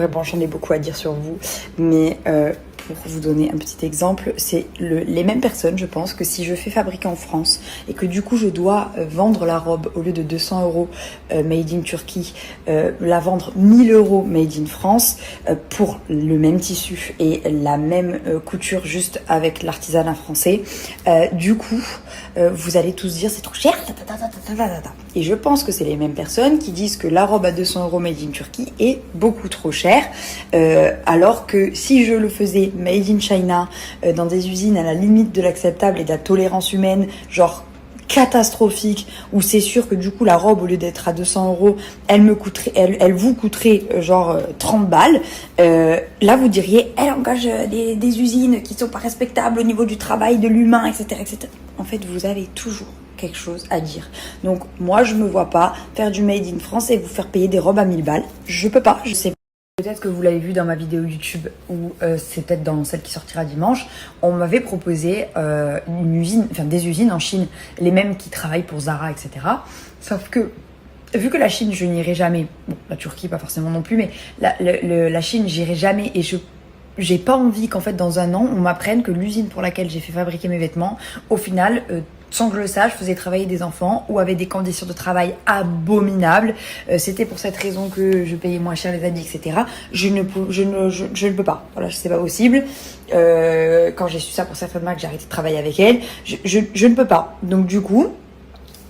Vraiment, j'en ai beaucoup à dire sur vous, mais pour vous donner un petit exemple, c'est les mêmes personnes, je pense, que si je fais fabriquer en France et que du coup je dois vendre la robe au lieu de 200 € made in Turquie, la vendre 1000 € made in France pour le même tissu et la même couture juste avec l'artisanat français. Du coup, vous allez tous dire c'est trop cher. Et je pense que c'est les mêmes personnes qui disent que la robe à 200 € made in Turquie est beaucoup trop chère, alors que si je le faisais made in China, dans des usines à la limite de l'acceptable et de la tolérance humaine, genre catastrophique, où c'est sûr que du coup la robe au lieu d'être à 200 €, elle vous coûterait genre 30 balles. Là vous diriez, elle engage des usines qui sont pas respectables au niveau du travail, de l'humain, etc., etc. En fait, vous avez toujours quelque chose à dire. Donc moi je me vois pas faire du made in France et vous faire payer des robes à 1000 balles. Je peux pas, je sais. Peut-être que vous l'avez vu dans ma vidéo YouTube ou c'est peut-être dans celle qui sortira dimanche, on m'avait proposé une usine, enfin des usines en Chine, les mêmes qui travaillent pour Zara, etc. Sauf que vu que la Chine, je n'irai jamais, bon la Turquie pas forcément non plus, mais la Chine, j'irai jamais et j'ai pas envie qu'en fait dans un an on m'apprenne que l'usine pour laquelle j'ai fait fabriquer mes vêtements, au final, sans que je le sache, faisait travailler des enfants ou avait des conditions de travail abominables. C'était pour cette raison que je payais moins cher les habits, etc. Je ne peux pas. Voilà, c'est pas possible. Quand j'ai su ça pour certaines marques, j'ai arrêté de travailler avec elles. Je ne peux pas. Donc du coup,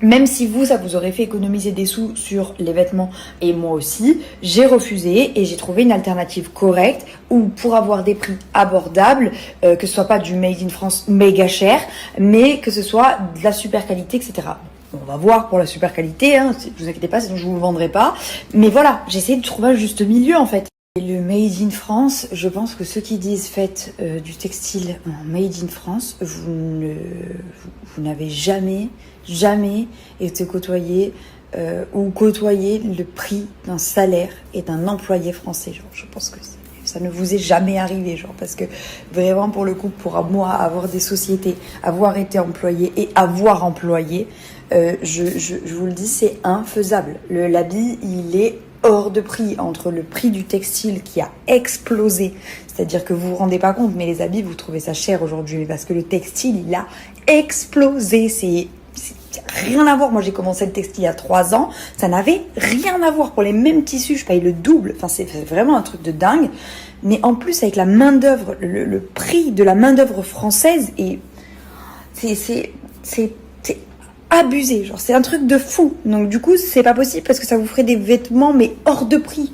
même si vous, ça vous aurait fait économiser des sous sur les vêtements et moi aussi, j'ai refusé et j'ai trouvé une alternative correcte où pour avoir des prix abordables, que ce soit pas du made in France méga cher, mais que ce soit de la super qualité, etc. On va voir pour la super qualité, hein, vous inquiétez pas, sinon je vous le vendrai pas. Mais voilà, j'essaie de trouver un juste milieu en fait. Et le made in France, je pense que ceux qui disent faites du textile en made in France, vous n'avez jamais été côtoyé ou côtoyé le prix d'un salaire et d'un employé français. Genre, je pense que ça ne vous est jamais arrivé, genre, parce que vraiment pour le coup, pour moi, avoir des sociétés, avoir été employé et avoir employé, je vous le dis, c'est infaisable. L'habit, il est hors de prix entre le prix du textile qui a explosé, c'est-à-dire que vous vous rendez pas compte, mais les habits, vous trouvez ça cher aujourd'hui, parce que le textile, il a explosé, c'est rien à voir. Moi, j'ai commencé le textile il y a 3 ans, ça n'avait rien à voir. Pour les mêmes tissus, je paye le double, enfin, c'est vraiment un truc de dingue, mais en plus, avec la main-d'œuvre, le prix de la main-d'œuvre française, et c'est abusé, genre c'est un truc de fou. Donc du coup c'est pas possible parce que ça vous ferait des vêtements mais hors de prix.